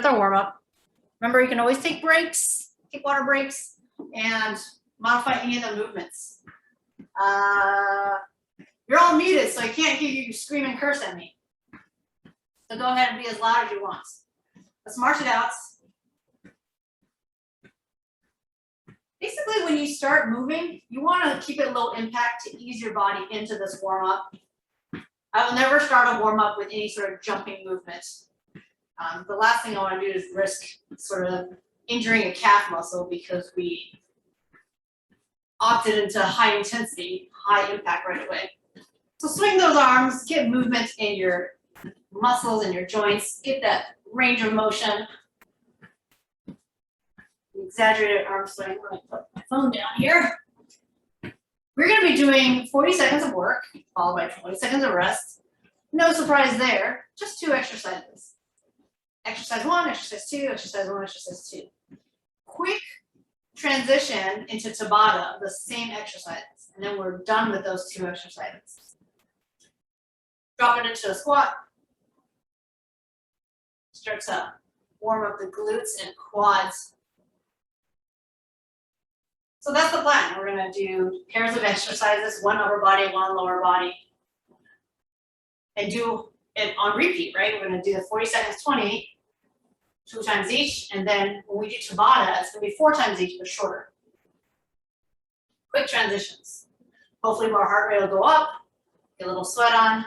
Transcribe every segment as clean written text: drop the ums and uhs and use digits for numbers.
our warm-up. Remember, you can always take breaks, take water breaks, and modify any of the movements. You're all muted, so I can't hear you scream and curse at me. So go ahead and be as loud as you want. Let's march it out. Basically, when you start moving, you want to keep it low impact to ease your body into this warm-up. I will never start a warm-up with any sort of jumping movement. The last thing I want to do is risk sort of injuring a calf muscle because we opted into high intensity, high impact right away. So swing those arms, get movement in your muscles and your joints, get that range of motion. Exaggerated arm swing. Let me put my phone down here. We're going to be doing 40 seconds of work, followed by 20 seconds of rest. No surprise there, just 2 exercises. Exercise 1, exercise 2, exercise 1, exercise 2. Quick transition into Tabata, the same exercises, and then we're done with those 2 exercises. Drop it into a squat. Start to warm up the glutes and quads. So that's the plan. We're going to do pairs of exercises, 1 upper body, 1 lower body, and do it on repeat, right? We're going to do the 40 seconds, 20, 2 times each, and then when we do Tabata, it's going to be 4 times each, but shorter. Quick transitions. Hopefully our heart rate will go up, get a little sweat on,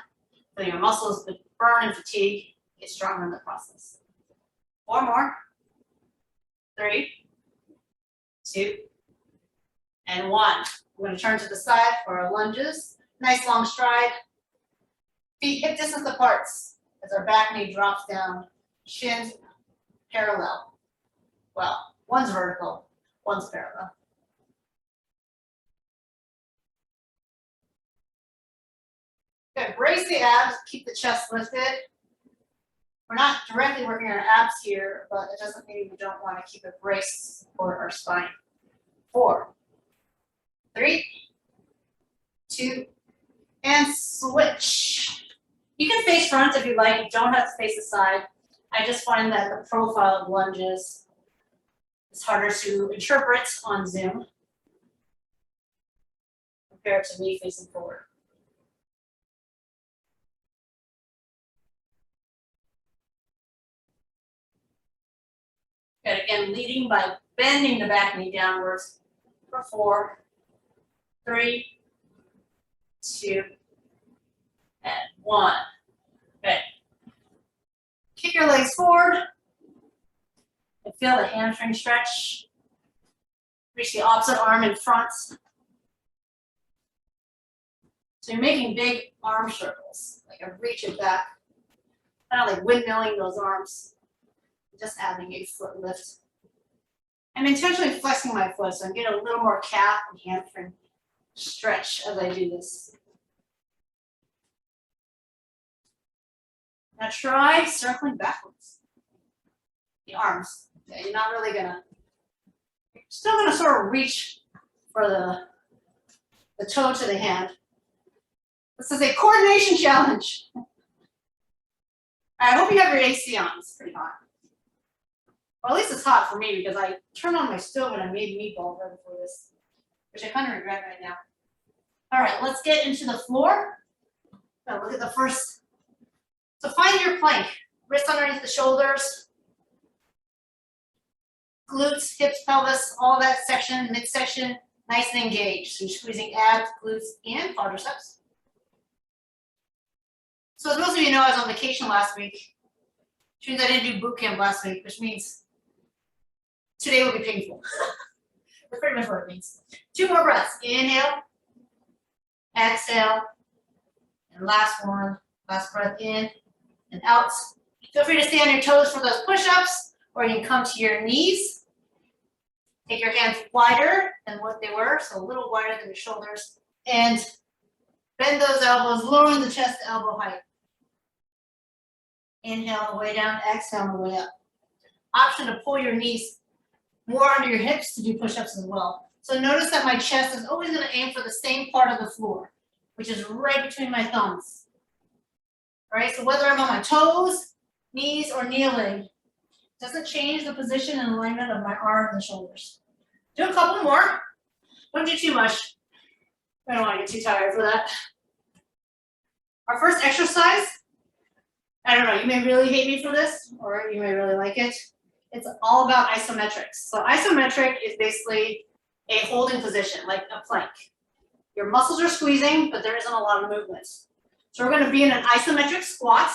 so your muscles burn and fatigue, get stronger in the process. 4 more. 3, 2, and 1. We're going to turn to the side for our lunges. Nice long stride. Feet hip distance apart as our back knee drops down. Shins parallel. Well, one's vertical, one's parallel. Okay, brace the abs, keep the chest lifted. We're not directly working our abs here, but it doesn't mean we don't want to keep it braced for our spine. 4, 3, 2, and switch. You can face front if you like. You don't have to face the side. I just find that the profile of lunges is harder to interpret on Zoom compared to me facing forward. Good. Again, leading by bending the back knee downwards for 4, 3, 2, and 1. Good. Kick your legs forward and feel the hamstring stretch. Reach the opposite arm in front. So you're making big arm circles, like I reach it back, kind of like windmilling those arms, just adding a foot lift. I'm intentionally flexing my foot, so I'm getting a little more calf and hamstring stretch as I do this. Now try circling backwards. The arms. Okay, you're not really gonna, you're still gonna sort of reach for the toe to the hand. This is a coordination challenge. I hope you have your AC on. It's pretty hot. Well, at least it's hot for me because I turned on my stove and I made meatballs right before this, which I kind of regret right now. All right, let's get into the floor. So look at the first. So find your plank. Wrists underneath the shoulders. Glutes, hips, pelvis, all that section, midsection, nice and engaged. So you're squeezing abs, glutes, and quadriceps. So as most of you know, I was on vacation last week, which means I didn't do boot camp last week, which means today will be painful. That's pretty much what it means. 2 more breaths. Inhale, exhale, and last one. Last breath in and out. Feel free to stay on your toes for those push-ups, or you can come to your knees. Take your hands wider than what they were, so a little wider than your shoulders, and bend those elbows, lowering the chest to elbow height. Inhale on the way down, exhale on the way up. Option to pull your knees more under your hips to do push-ups as well. So notice that my chest is always going to aim for the same part of the floor, which is right between my thumbs. All right, so whether I'm on my toes, knees, or kneeling, Doesn't change the position and alignment of my arms and shoulders. Do a couple more. Don't do too much. I don't want to get too tired for that. Our first exercise, I don't know, you may really hate me for this, or you may really like it. It's all about isometrics. So isometric is basically a holding position, like a plank. Your muscles are squeezing, but there isn't a lot of movement. So we're going to be in an isometric squat.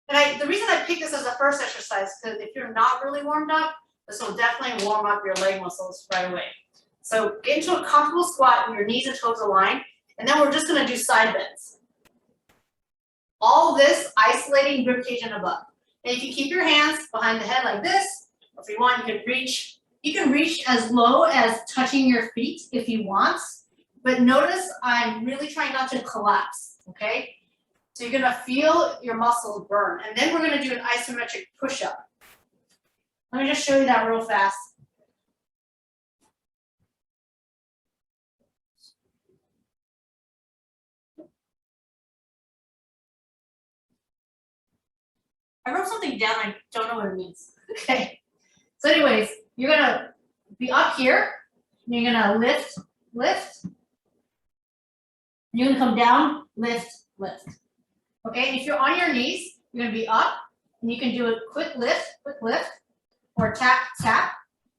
And the reason I picked this as a first exercise, because if you're not really warmed up, this will definitely warm up your leg muscles right away. So get into a comfortable squat with your knees and toes aligned, and then we're just going to do side bends. All this isolating rib cage and above. And you can keep your hands behind the head like this, or if you want, you can reach. You can reach as low as touching your feet if you want, but notice I'm really trying not to collapse, okay? So you're gonna feel your muscles burn, and then we're gonna do an isometric push-up. Let me just show you that real fast. I wrote something down, I don't know what it means. Okay. So anyways, you're gonna be up here, and you're gonna lift, lift. You're gonna come down, lift, lift. Okay, and if you're on your knees, you're gonna be up, and you can do a quick lift, or tap, tap,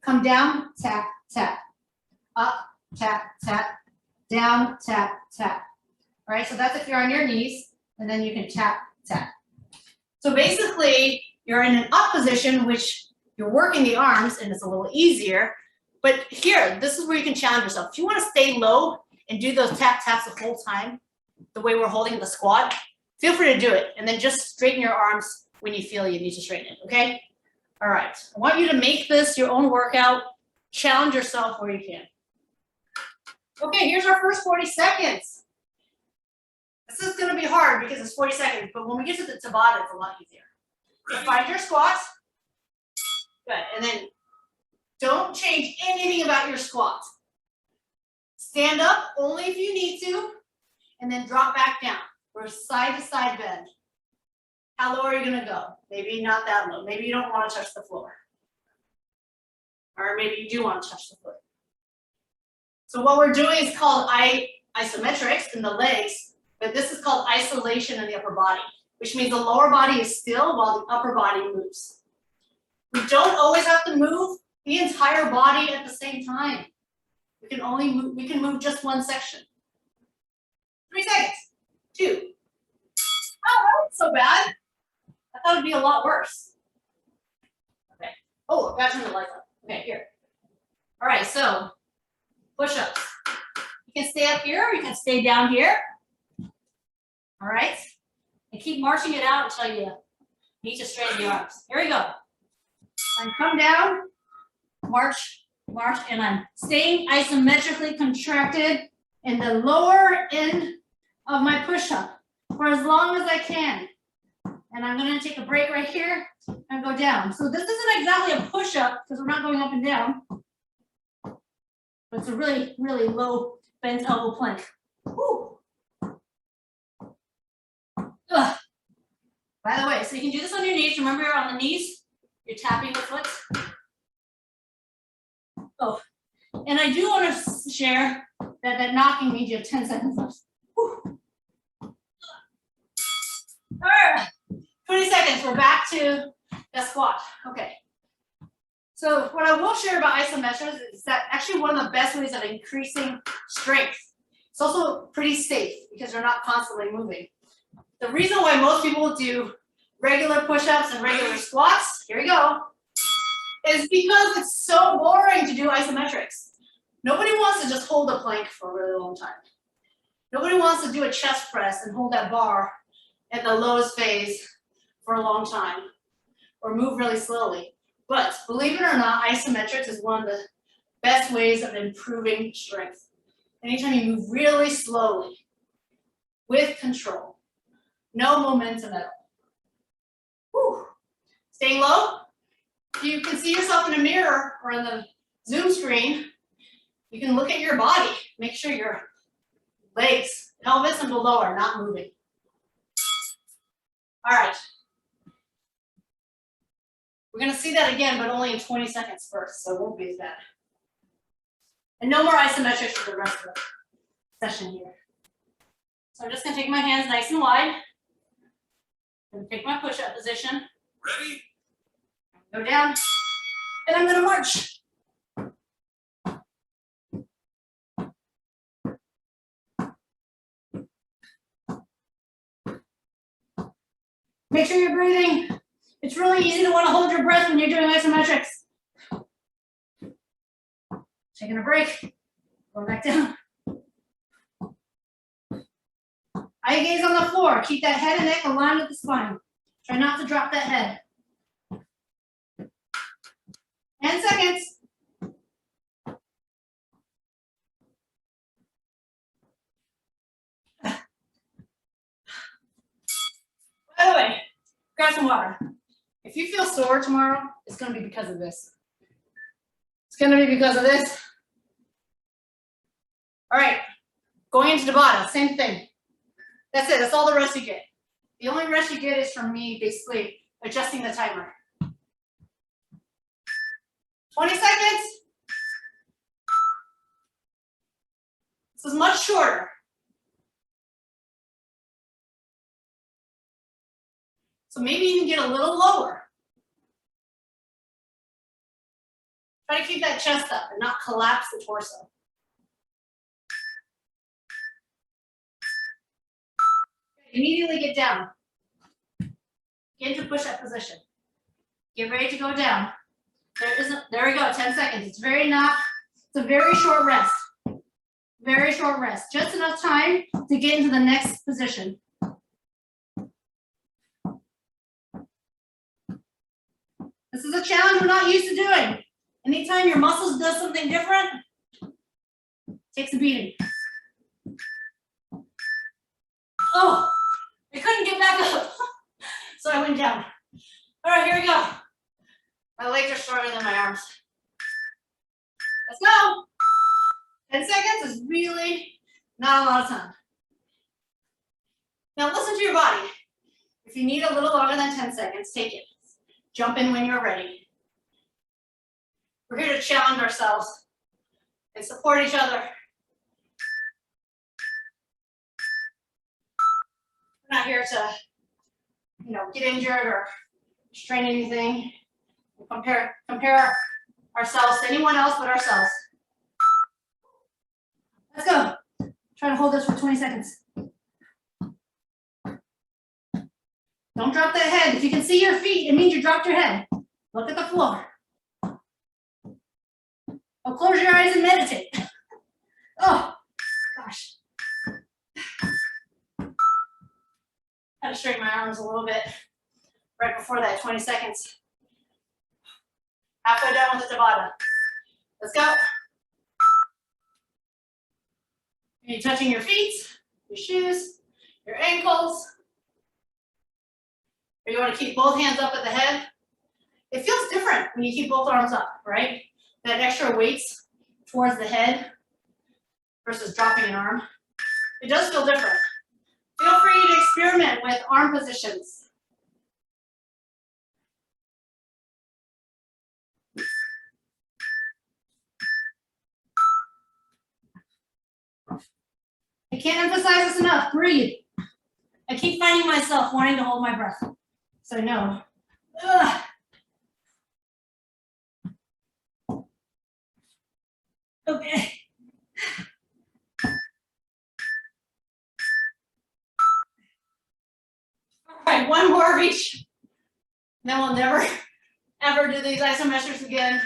come down, tap, tap, up, tap, tap, down, tap, tap. All right, so that's if you're on your knees, and then you can tap, tap. So basically, you're in an up position, which you're working the arms, and it's a little easier. But here, this is where you can challenge yourself. If you want to stay low and do those tap taps the whole time, the way we're holding the squat, feel free to do it. And then just straighten your arms when you feel you need to straighten it, okay? All right, I want you to make this your own workout. Challenge yourself where you can. Okay, here's our first 40 seconds. This is gonna be hard because it's 40 seconds, but when we get to the Tabata, it's a lot easier. So find your squat. Good, and then don't change anything about your squat. Stand up only if you need to, and then drop back down. We're side to side bend. How low are you gonna go? Maybe not that low. Maybe you don't want to touch the floor. Or maybe you do want to touch the foot. So what we're doing is called isometrics in the legs, but this is called isolation in the upper body, which means the lower body is still while the upper body moves. We don't always have to move the entire body at the same time. We can move just one section. 3 seconds. 2. Oh, that wasn't so bad. I thought it'd be a lot worse. Okay. Oh, I gotta turn the lights up. Okay, here. All right, so push-ups. You can stay up here, or you can stay down here. All right. And keep marching it out until you need to straighten the arms. Here we go. And come down, march, march, and I'm staying isometrically contracted in the lower end of my push-up for as long as I can. And I'm gonna take a break right here and go down. So this isn't exactly a push-up because we're not going up and down, but it's a really, really low bent elbow plank. Woo. Ugh. By the way, so you can do this on your knees. Remember, you're on the knees, you're tapping the foot. Oh, and I do want to share that knocking means you have 10 seconds left. Whew. All right, 20 seconds, we're back to the squat. Okay. So what I will share about isometrics is that actually one of the best ways of increasing strength. It's also pretty safe because you're not constantly moving. The reason why most people do regular push-ups and regular squats, here we go, is because it's so boring to do isometrics. Nobody wants to just hold a plank for a really long time. Nobody wants to do a chest press and hold that bar at the lowest phase for a long time or move really slowly. But believe it or not, isometrics is one of the best ways of improving strength. Anytime you move really slowly with control, no momentum at all. Whew. Staying low. You can see yourself in a mirror or in the Zoom screen. You can look at your body. Make sure your legs, pelvis and below are not moving. All right. We're gonna see that again, but only in 20 seconds first, so it won't be as bad. And no more isometrics for the rest of the session here. So I'm just gonna take my hands nice and wide and take my push-up position. Ready? Go down, and I'm gonna march. Make sure you're breathing. It's really easy to want to hold your breath when you're doing isometrics. Taking a break, going back down. Eye gaze on the floor. Keep that head and neck aligned with the spine. Try not to drop that head. 10 seconds. By the way, grab some water. If you feel sore tomorrow, it's going to be because of this. It's going to be because of this. All right, going into Tabata, same thing. That's it, that's all the rest you get. The only rest you get is from me basically adjusting the timer. 20 seconds. This is much shorter. So maybe you can get a little lower. Try to keep that chest up and not collapse the torso. Immediately get down. Get into push-up position. Get ready to go down. There we go, 10 seconds. It's a very short rest. Very short rest. Just enough time to get into the next position. This is a challenge we're not used to doing. Anytime your muscles does something different, takes a beating. Oh, I couldn't get back up, so I went down. All right, here we go. My legs are stronger than my arms. Let's go. 10 seconds is really not a lot of time. Now listen to your body. If you need a little longer than 10 seconds, take it. Jump in when you're ready. We're here to challenge ourselves and support each other. We're not here to, get injured or strain anything. Compare ourselves to anyone else but ourselves. Let's go. Try to hold this for 20 seconds. Don't drop that head. If you can see your feet, it means you dropped your head. Look at the floor. Oh, close your eyes and meditate. Oh, gosh. Had to straighten my arms a little bit right before that 20 seconds. Halfway done with the Tabata. Let's go. You're touching your feet, your shoes, your ankles. Or you want to keep both hands up at the head. It feels different when you keep both arms up, right? That extra weights towards the head versus dropping an arm. It does feel different. Feel free to experiment with arm positions. I can't emphasize this enough. Breathe. I keep finding myself wanting to hold my breath. So no. Ugh. Okay. All right, one more of each. Then we'll never, ever do these isometrics again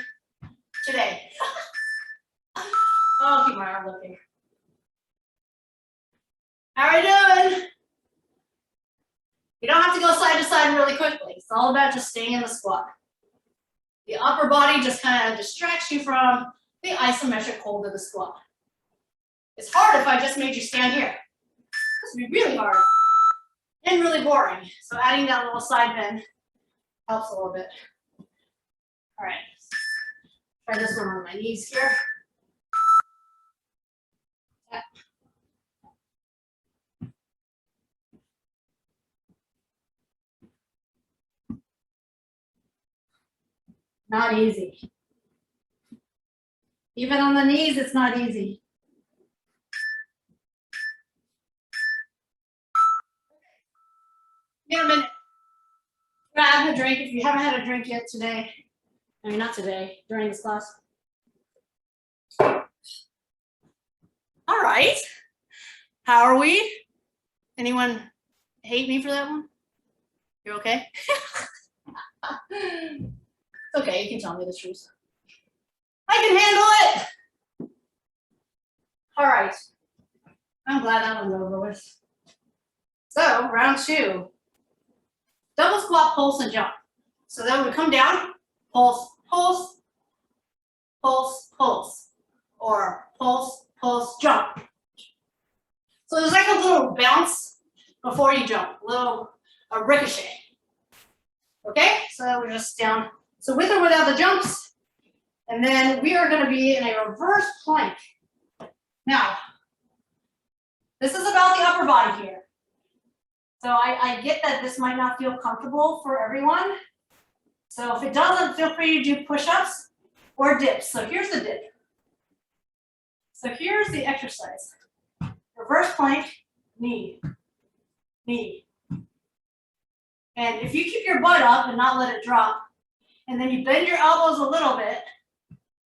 today. I'll keep my arm lifting. How are we doing? You don't have to go side to side really quickly. It's all about just staying in the squat. The upper body just kind of distracts you from the isometric hold of the squat. It's hard if I just made you stand here. This would be really hard and really boring. So adding that little side bend helps a little bit. All right, try this one on my knees here. Not easy. Even on the knees, it's not easy. Give it a minute. Grab a drink if you haven't had a drink yet today. I mean, not today, during this class. All right. How are we? Anyone hate me for that one? You're okay? It's okay, you can tell me the truth. I can handle it. All right. I'm glad that one's over with. So, round 2. Double squat, pulse, and jump. So then we come down, pulse, pulse, pulse, pulse, or pulse, pulse, jump. So there's like a little bounce before you jump, a ricochet. Okay, so we're just down. So with or without the jumps, and then we are going to be in a reverse plank. Now, this is about the upper body here. So I get that this might not feel comfortable for everyone. So if it doesn't, feel free to do push-ups or dips. So here's the dip. So here's the exercise. Reverse plank, knee, knee. And if you keep your butt up and not let it drop, and then you bend your elbows a little bit,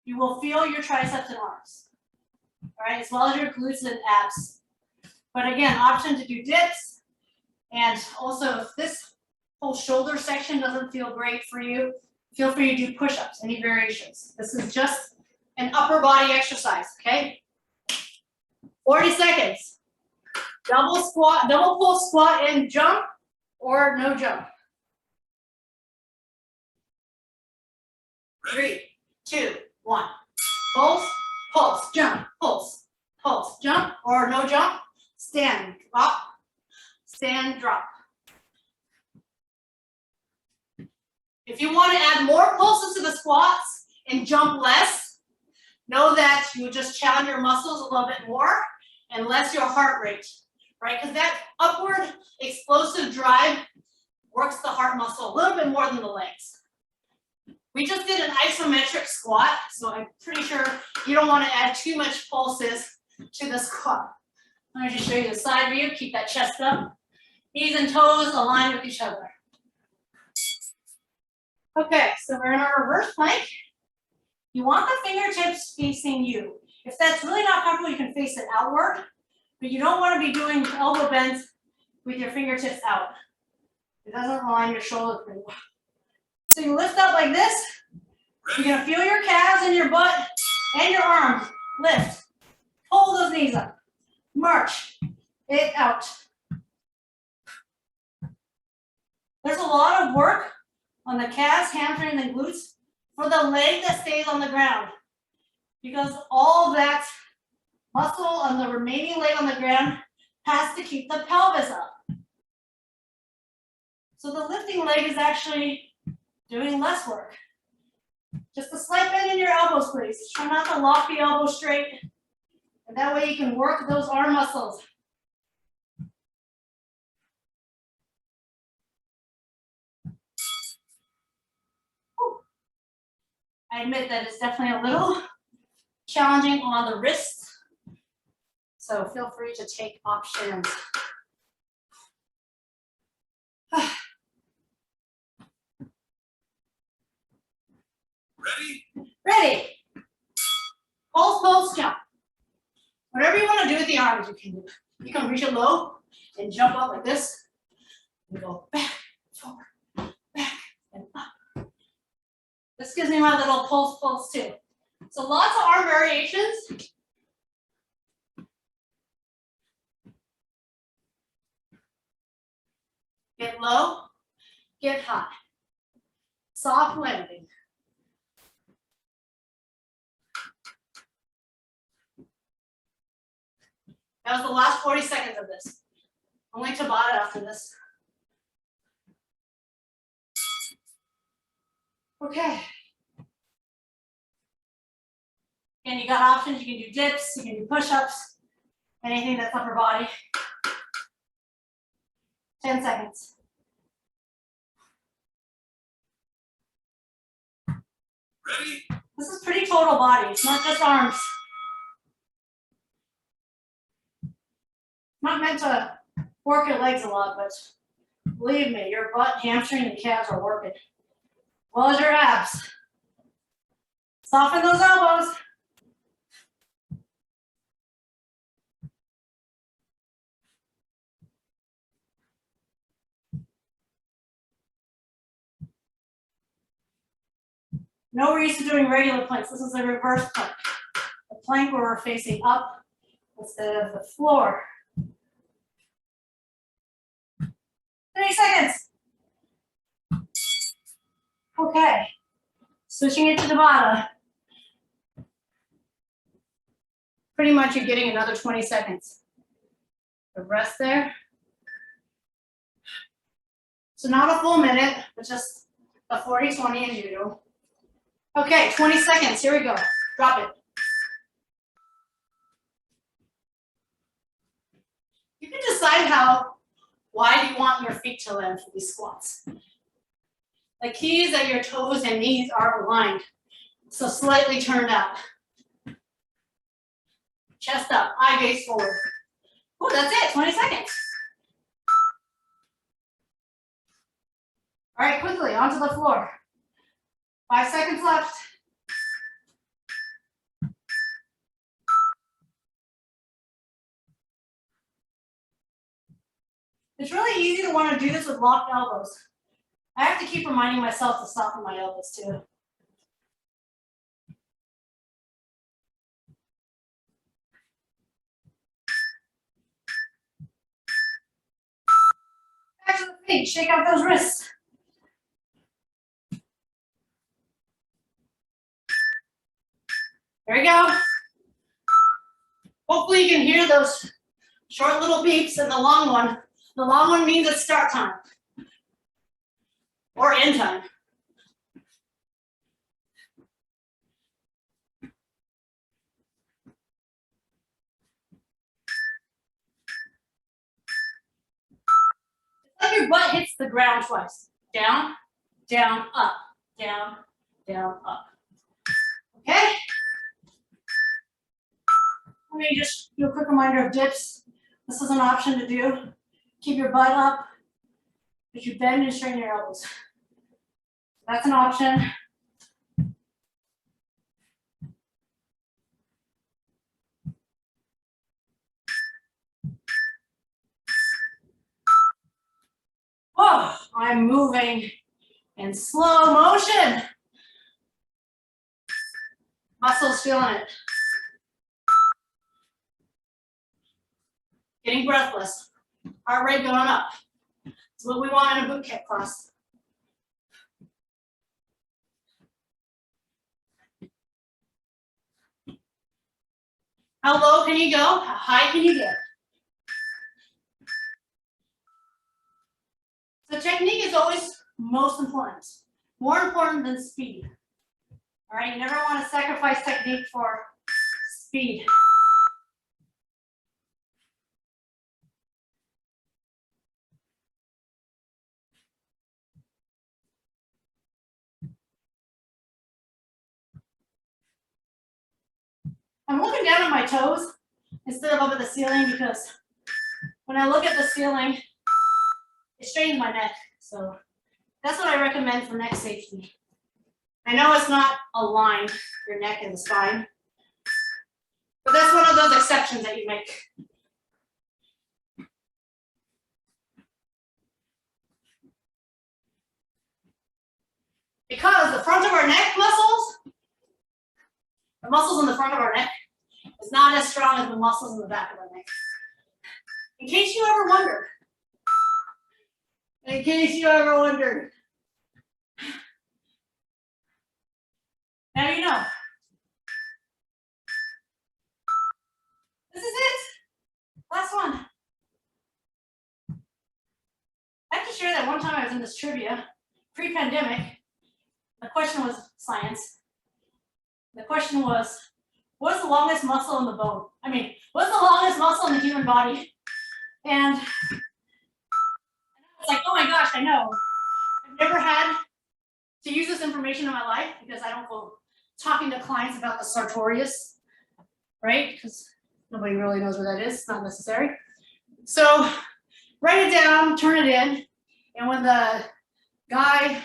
you will feel your triceps and arms, all right, as well as your glutes and abs. But again, option to do dips. And also, if this whole shoulder section doesn't feel great for you, feel free to do push-ups, any variations. This is just an upper body exercise, okay? 40 seconds. Double squat, double pull squat and jump, or no jump. 3, 2, 1. Pulse, pulse, jump, pulse, pulse, jump, or no jump. Stand, drop, stand, drop. If you want to add more pulses to the squats and jump less, know that you just challenge your muscles a little bit more and less your heart rate, right? Because that upward explosive drive works the heart muscle a little bit more than the legs. We just did an isometric squat, so I'm pretty sure you don't want to add too much pulses to the squat. Let me just show you the side view. Keep that chest up. Knees and toes aligned with each other. Okay, so we're in our reverse plank. You want the fingertips facing you. If that's really not comfortable, you can face it outward, but you don't want to be doing elbow bends with your fingertips out. It doesn't align your shoulders pretty well. So you lift up like this. You're going to feel your calves and your butt and your arms. Lift. Pull those knees up. March it out. There's a lot of work on the calves, hamstrings, and glutes for the leg that stays on the ground, because all that muscle on the remaining leg on the ground has to keep the pelvis up. So the lifting leg is actually doing less work. Just a slight bend in your elbows, please. Try not to lock the elbow straight, and that way you can work those arm muscles. I admit that it's definitely a little challenging on the wrists, so feel free to take options. Ready? Ready. Pulse, pulse, jump. Whatever you want to do with the arms, you can do. You can reach it low and jump up like this. And go back, forward, back, and up. This gives me my little pulse, pulse too. So lots of arm variations. Get low, get high. Soft landing. That was the last 40 seconds of this. Only Tabata after this. Okay. And you got options. You can do dips, you can do push-ups, anything that's upper body. 10 seconds. Ready? This is pretty total body, it's not just arms. Not meant to work your legs a lot, but believe me, your butt, hamstring, and calves are working. As well as your abs. Soften those elbows. No reason doing regular planks. This is a reverse plank. A plank where we're facing up instead of the floor. 30 seconds. Okay. Switching it to Tabata. Pretty much you're getting another 20 seconds. The rest there. So not a full minute, but just a 40-20 as usual. Okay, 20 seconds. Here we go. Drop it. You can decide how wide you want your feet to land for these squats. The key is that your toes and knees are aligned, so slightly turned out. Chest up, eye gaze forward. Oh, that's it, 20 seconds. All right, quickly, onto the floor. 5 seconds left. It's really easy to want to do this with locked elbows. I have to keep reminding myself to soften my elbows too. Back to the feet, shake out those wrists. There we go. Hopefully you can hear those short little beeps and the long one. The long one means it's start time or end time. It's like your butt hits the ground twice. Down, down, up, down, down, up. Okay? Let me just do a quick reminder of dips. This is an option to do. Keep your butt up, but you bend and straighten your elbows. That's an option. Oh, I'm moving in slow motion. Muscles feeling it. Getting breathless. Heart rate going up. It's what we want in a boot camp class. How low can you go? How high can you get? So technique is always most important. More important than speed. All right, you never want to sacrifice technique for speed. I'm looking down at my toes instead of up at the ceiling because when I look at the ceiling, it strains my neck. So that's what I recommend for neck safety. I know it's not aligned, your neck and the spine, but that's one of those exceptions that you make. Because the front of our neck muscles, the muscles in the front of our neck, is not as strong as the muscles in the back of our neck. In case you ever wondered. In case you ever wondered. Now you know. This is it. Last one. I have to share that one time I was in this trivia, pre-pandemic. The question was science. The question was, what's the longest muscle in the bone? I mean, what's the longest muscle in the human body? And I was like, oh my gosh, I know. I've never had to use this information in my life because I don't go talking to clients about the sartorius, right? Because nobody really knows what that is. It's not necessary. So write it down, turn it in, and when the guy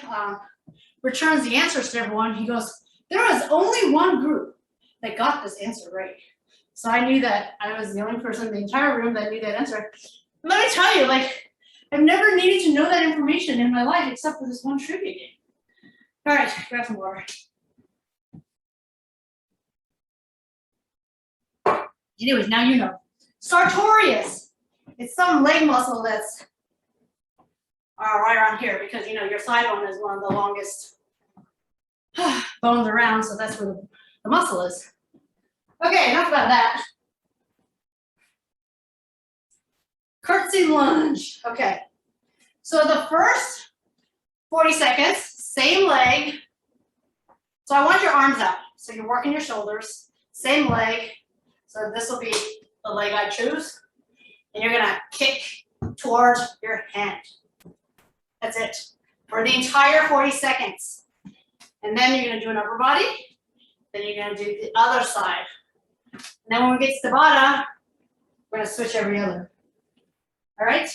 returns the answers to everyone, he goes, there was only one group that got this answer right. So I knew that I was the only person in the entire room that knew that answer. And let me tell you, like, I've never needed to know that information in my life except for this one trivia game. All right, grab some water. Anyways, now you know. Sartorius. It's some leg muscle that's right around here because you know your thigh bone is one of the longest bones around, so that's where the muscle is. Okay, enough about that. Curtsy lunge. Okay. So the first 40 seconds, same leg. So I want your arms out. So you're working your shoulders, same leg. So this will be the leg I choose. And you're gonna kick towards your hand. That's it. For the entire 40 seconds. And then you're gonna do an upper body. Then you're gonna do the other side. And then when we get to Tabata, we're gonna switch every other. All right?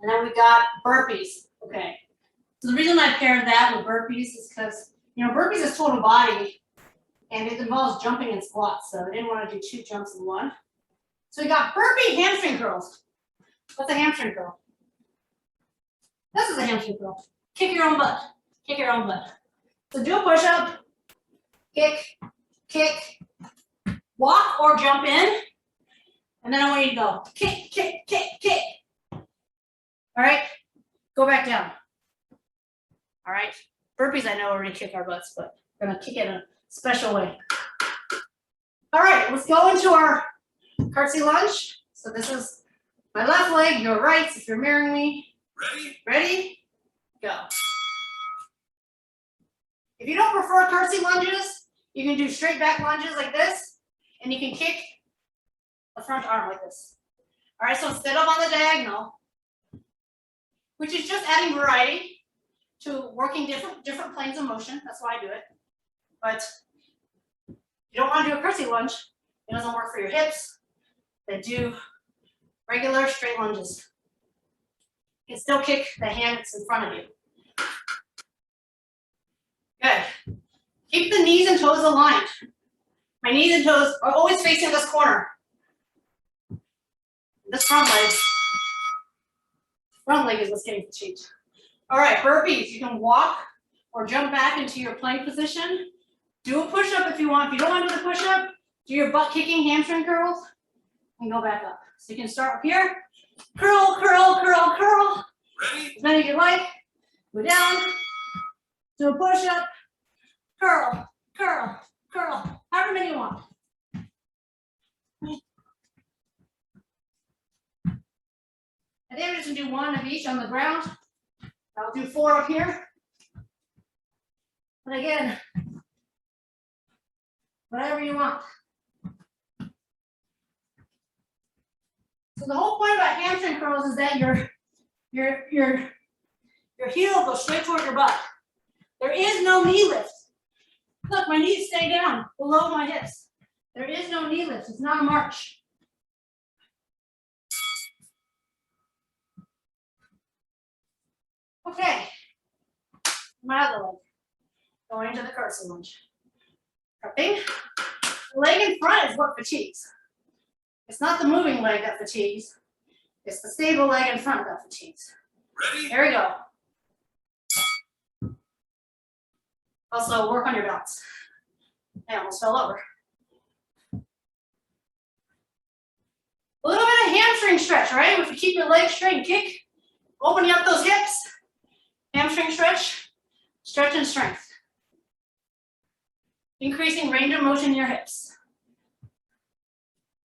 And then we got burpees. Okay. So the reason I paired that with burpees is because, you know, burpees is total body and it involves jumping and squats. So I didn't want to do 2 jumps in one. So we got burpee hamstring curls. What's a hamstring curl? This is a hamstring curl. Kick your own butt. Kick your own butt. So do a push-up, kick, kick, walk or jump in, and then I want you to go kick, kick, kick, kick. All right, go back down. All right, burpees I know already kick our butts, but we're gonna kick it in a special way. All right, let's go into our curtsy lunge. So this is my left leg, your right, if you're mirroring me. Ready? Ready? Go. If you don't prefer curtsy lunges, you can do straight back lunges like this, and you can kick the front arm like this. All right, so instead of on the diagonal, which is just adding variety to working different planes of motion. That's why I do it. But you don't want to do a curtsy lunge. It doesn't work for your hips. Then do regular straight lunges. You can still kick the hand that's in front of you. Good. Keep the knees and toes aligned. My knees and toes are always facing this corner. This front leg is what's getting fatigued. All right, burpees. You can walk or jump back into your plank position. Do a push-up if you want. If you don't want to do the push-up, do your butt kicking hamstring curls and go back up. So you can start up here. Curl, curl, curl, curl. Ready? As many as you like. Go down. Do a push-up. Curl, curl, curl. However many you want. I think I'm just gonna do 1 of each on the ground. I'll do 4 up here. But again, whatever you want. So the whole point about hamstring curls is that your heel goes straight toward your butt. There is no knee lift. Look, my knees stay down below my hips. There is no knee lift. It's not a march. Okay. My other leg. Going into the curtsy lunge. Prepping. The leg in front is what fatigues. It's not the moving leg that fatigues. It's the stable leg in front that fatigues. Ready? Here we go. Also, work on your balance. I almost fell over. A little bit of hamstring stretch, right? If you keep your legs straight and kick, opening up those hips. Hamstring stretch, stretch and strength. Increasing range of motion in your hips.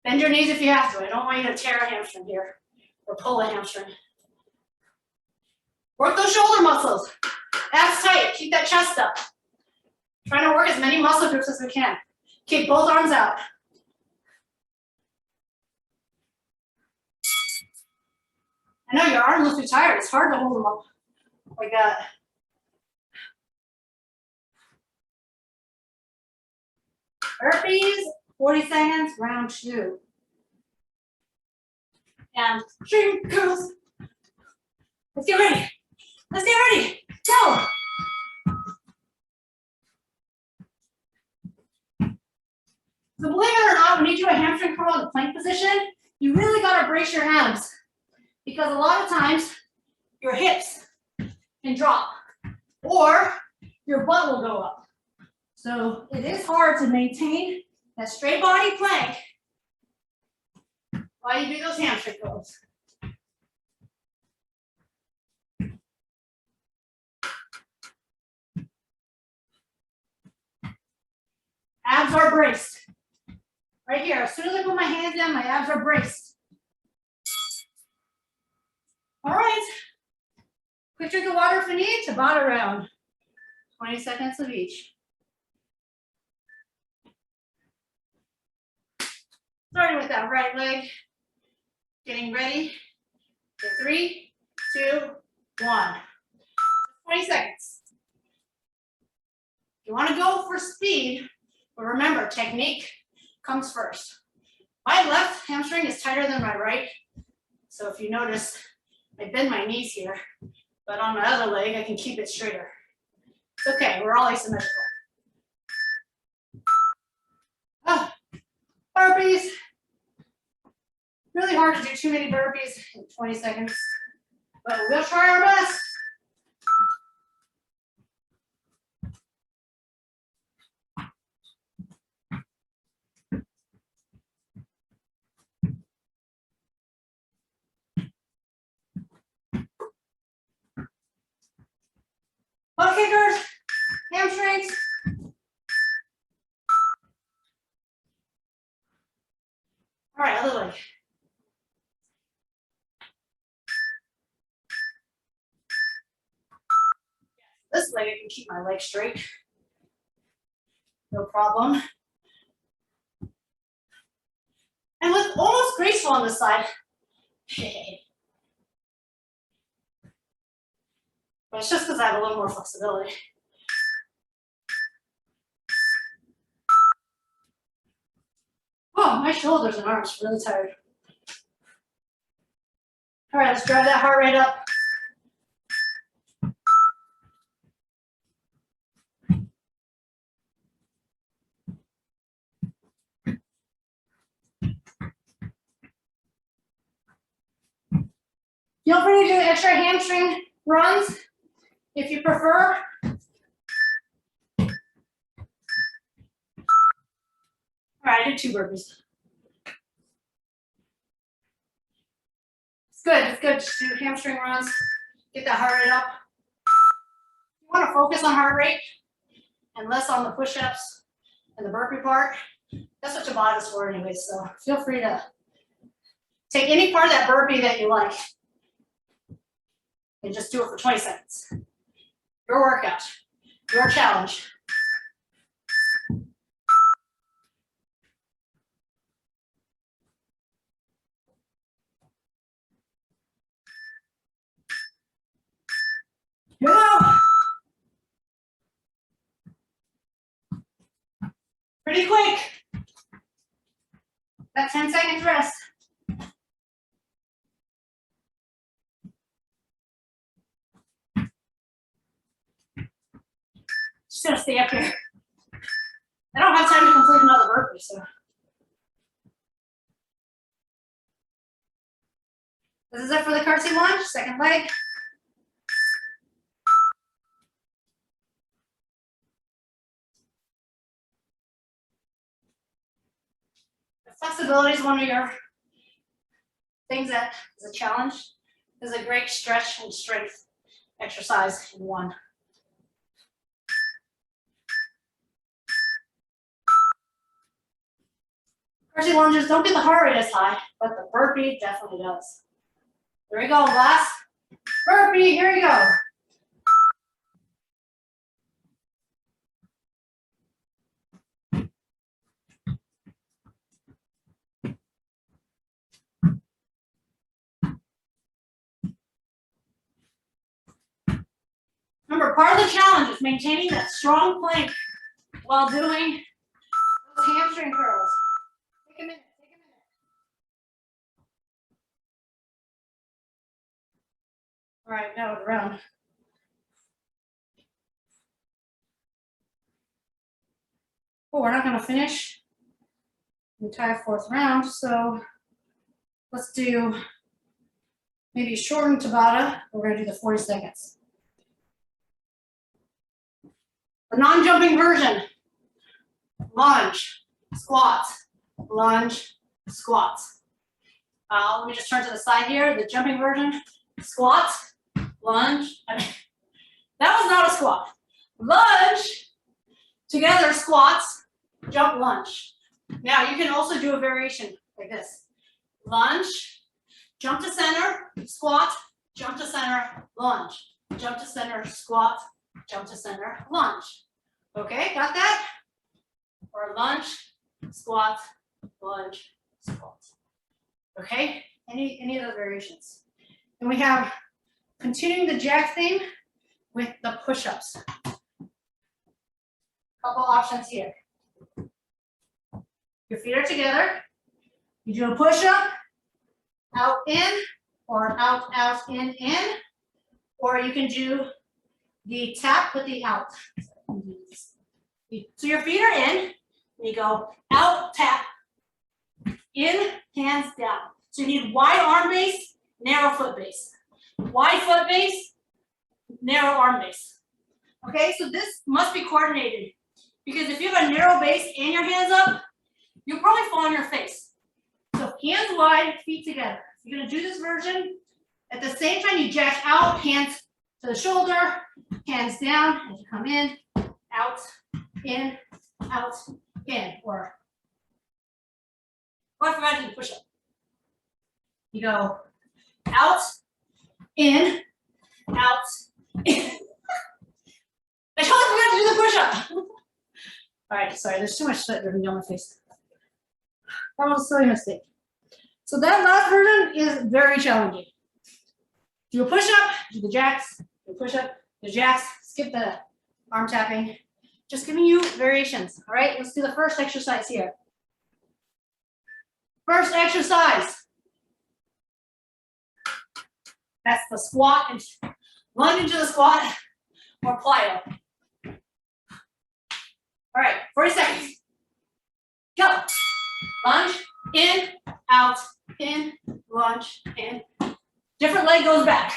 Bend your knees if you have to. I don't want you to tear a hamstring here or pull a hamstring. Work those shoulder muscles. Abs tight. Keep that chest up. Trying to work as many muscle groups as we can. Keep both arms out. I know your arm must be tired. It's hard to hold them up like that. Burpees, 40 seconds, round 2. And Hamstring Curls. Let's get ready. Let's get ready. Go. So believe it or not, when you do a hamstring curl in the plank position, you really gotta brace your abs because a lot of times your hips can drop or your butt will go up. So it is hard to maintain that straight body plank while you do those hamstring curls. Abs are braced. Right here, as soon as I put my hands down, my abs are braced. All right. Quick drink of water if you need, Tabata round. 20 seconds of each. Starting with that right leg. Getting ready. For 3, 2, 1. 20 seconds. You want to go for speed, but remember, technique comes first. My left hamstring is tighter than my right. So if you notice, I bend my knees here, but on my other leg, I can keep it straighter. It's okay, we're all asymmetrical. Burpees. Really hard to do too many burpees in 20 seconds, but we'll try our best. Butt kickers, hamstrings. All right, other leg. This leg, I can keep my leg straight. No problem. And look almost graceful on this side. But it's just because I have a little more flexibility. Oh, my shoulders and arms are really tired. All right, let's drive that heart rate up. Feel free to do extra hamstring runs if you prefer. All right, I did 2 burpees. It's good to do hamstring runs. Get that heart rate up. You want to focus on heart rate and less on the push-ups and the burpee part. That's what Tabata's for anyway, so feel free to take any part of that burpee that you like and just do it for 20 seconds. Your workout, your challenge. Here we go. Pretty quick. Got 10 seconds rest. Just gonna stay up here. I don't have time to complete another burpee, so. This is it for the Curtsy Lunge, second leg. Flexibility is one of your things that is a challenge. This is a great stretch and strength exercise in one. Curtsy lunges don't get the heart rate as high, but the burpee definitely does. There we go, last burpee, here we go. Remember, part of the challenge is maintaining that strong plank while doing those hamstring curls. Take a minute, take a minute. All right, now around. Oh, we're not gonna finish the entire fourth round, so let's do maybe a shortened Tabata. We're gonna do the 40 seconds. The non-jumping version. Lunge, squat, lunge, squat. Let me just turn to the side here. The jumping version, squat, lunge. That was not a squat. Lunge, together, squats, jump, lunge. Now you can also do a variation like this. Lunge, jump to center, squat, jump to center, lunge. Jump to center, squat, jump to center, lunge. Okay, got that? Or lunge, squat, lunge, squat. Okay, any of those variations. And we have continuing the jack theme with the push-ups. Couple options here. Your feet are together. You do a push-up, out, in, or out, out, in, or you can do the tap with the out. So your feet are in, you go out, tap, in, hands down. So you need wide arm base, narrow foot base. Wide foot base, narrow arm base. Okay, so this must be coordinated because if you have a narrow base and your hands up, you'll probably fall on your face. So hands wide, feet together. You're gonna do this version. At the same time, you jack out, hands to the shoulder, hands down as you come in, out, in, or I forgot to do push-up. You go out, in, out, in. I totally forgot to do the push-up. All right, sorry, there's too much sweat dripping down my face. That was a silly mistake. So that last version is very challenging. Do a push-up, do the jacks, do a push-up, the jacks, skip the arm tapping. Just giving you variations. All right, let's do the first exercise here. First exercise. That's the squat and lunge into the squat or plyo. All right, 40 seconds. Go. Lunge, in, out, in, lunge, in. Different leg goes back.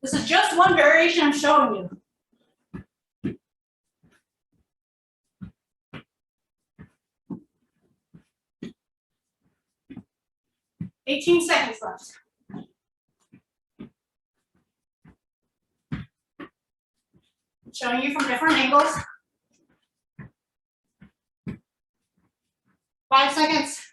This is just one variation I'm showing you. $18 seconds left. Showing you from different angles. 5 seconds.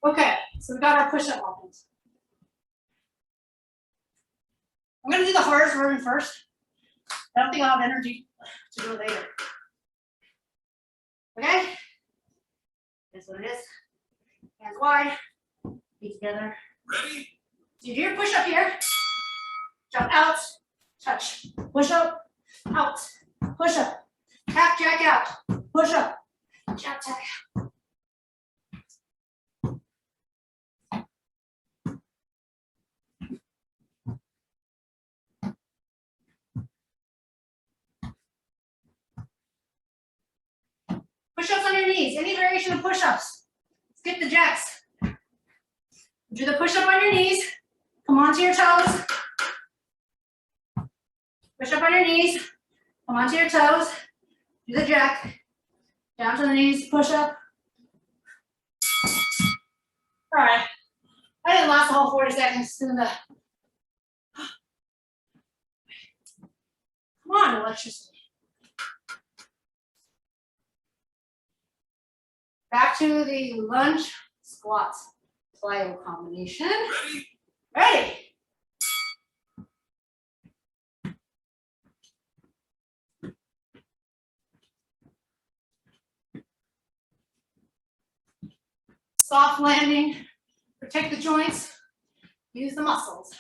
Okay, so we got our push-up movements. I'm gonna do the hardest version first. I don't think I'll have energy to do it later. Okay? That's what it is. Hands wide, feet together. Ready? So you do your push-up here. Jump out, touch, push up, out, push up, tap, jack out, push up, jab, tack. Push-ups on your knees, any variation of push-ups. Skip the jacks. Do the push-up on your knees. Come onto your toes. Push up on your knees. Come onto your toes. Do the jack. Down to the knees, push up. All right. I didn't last the whole 40 seconds doing the. Come on, electricity. Back to the lunge, squat, plyo combination. Ready? Ready. Soft landing, protect the joints. use the muscles,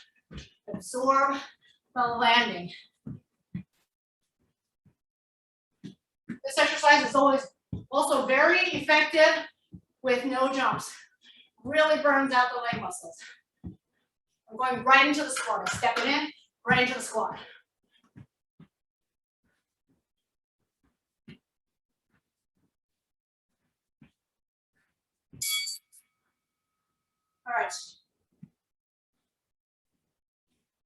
absorb the landing. This exercise is always also very effective with no jumps. Really burns out the leg muscles. I'm going right into the squat. I'm stepping in, right into the squat. All right.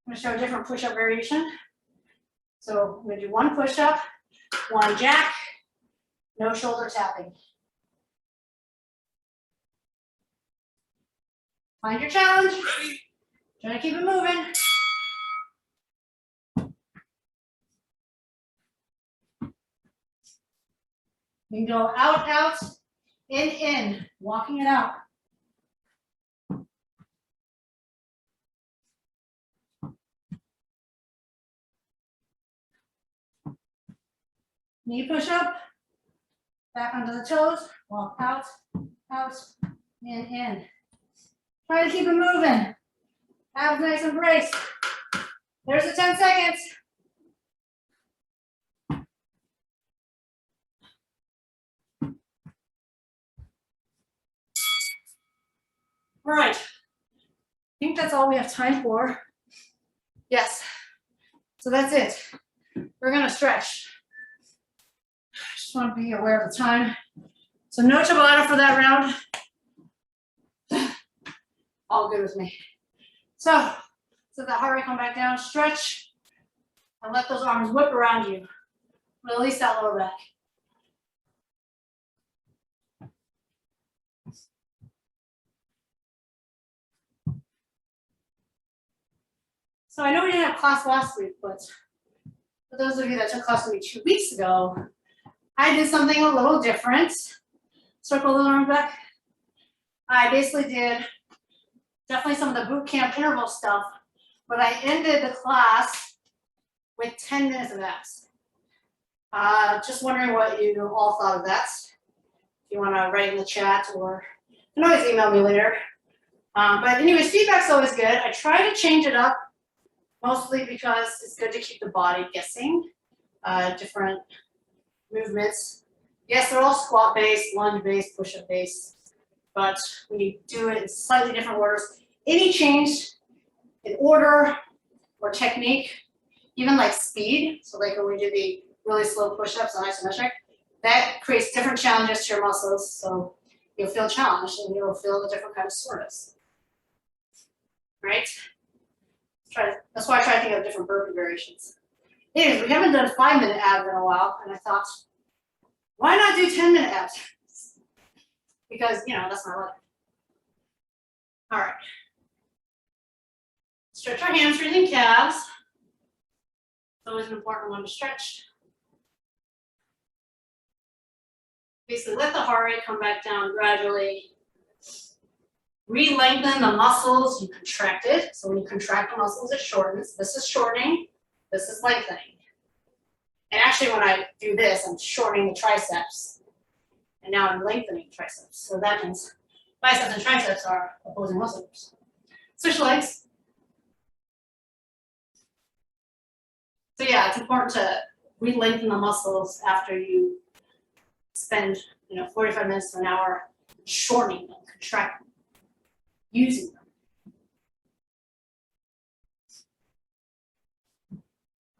I'm going to show a different push-up variation. So I'm going to do one push-up, one jack, no shoulder tapping. Find your challenge. Try to keep it moving. You can go out, out, in, walking it out. Knee push up, back onto the toes, walk out, out, in. Try to keep it moving. Abs nice and braced. There's the 10 seconds. All right. I think that's all we have time for. Yes. So that's it. We're gonna stretch. Just want to be aware of the time. So no Tabata for that round. All good with me. So the heart rate come back down, stretch, and let those arms whip around you. Release that lower back. So I know we didn't have class last week, but for those of you that took class with me 2 weeks ago, I did something a little different. Circle the arm back. I basically did definitely some of the boot camp interval stuff, but I ended the class with 10 minutes of abs. Just wondering what you all thought of that. If you want to write in the chat, or you can always email me later. But anyways, feedback's always good. I try to change it up, mostly because it's good to keep the body guessing different movements. Yes, they're all squat-based, lunge-based, push-up-based, but when you do it in slightly different orders, any change in order or technique, even like speed, so like when we do the really slow push-ups on isometric, that creates different challenges to your muscles, so you'll feel challenged and you'll feel a different kind of soreness, right? That's why I try to think of different burpee variations. Anyways, we haven't done 5-minute abs in a while, and I thought, why not do 10-minute abs? Because, you know, that's my life. All right. Stretch our hamstrings and calves. It's always an important one to stretch. Basically, let the heart rate come back down gradually. Re-lengthen the muscles you contracted. So when you contract the muscles, it shortens. This is shortening. This is lengthening. And actually, when I do this, I'm shortening the triceps. And now I'm lengthening the triceps. So that means biceps and triceps are opposing muscle groups. Switch legs. So yeah, it's important to re-lengthen the muscles after you spend 45 minutes to an hour shortening them, contracting, using them.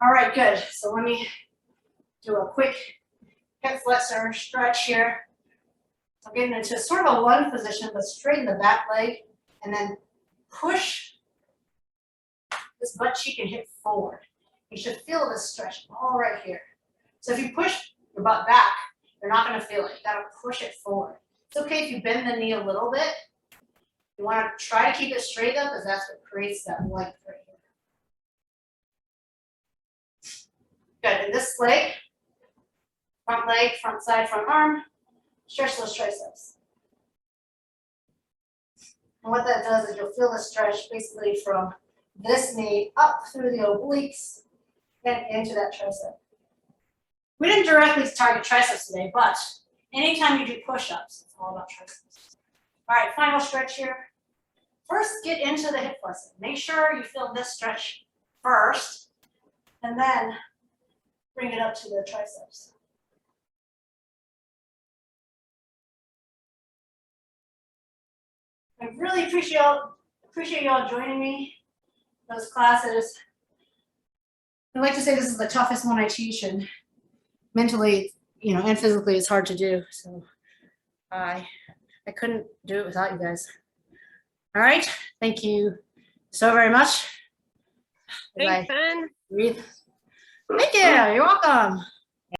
All right, good. So let me do a quick hip flexor stretch here. So getting into sort of a lunge position, but straighten the back leg and then push this butt cheek and hip forward. You should feel this stretch all right here. So if you push your butt back, you're not going to feel it. You got to push it forward. It's okay if you bend the knee a little bit. You want to try to keep it straight up, because that's what creates that length right here. Good. And this leg, front side, front arm, stretch those triceps. And what that does is you'll feel the stretch basically from this knee up through the obliques and into that tricep. We didn't directly target triceps today, but anytime you do push-ups, it's all about triceps. All right, final stretch here. first get into the hip flexor. Make sure you feel this stretch first, and then bring it up to the triceps. I really appreciate y'all joining me in those classes. I like to say this is the toughest one I teach, and mentally, you know, and physically it's hard to do. So I couldn't do it without you guys. All right, thank you so very much. Thanks, Ben. Breathe. Thank you, you're welcome.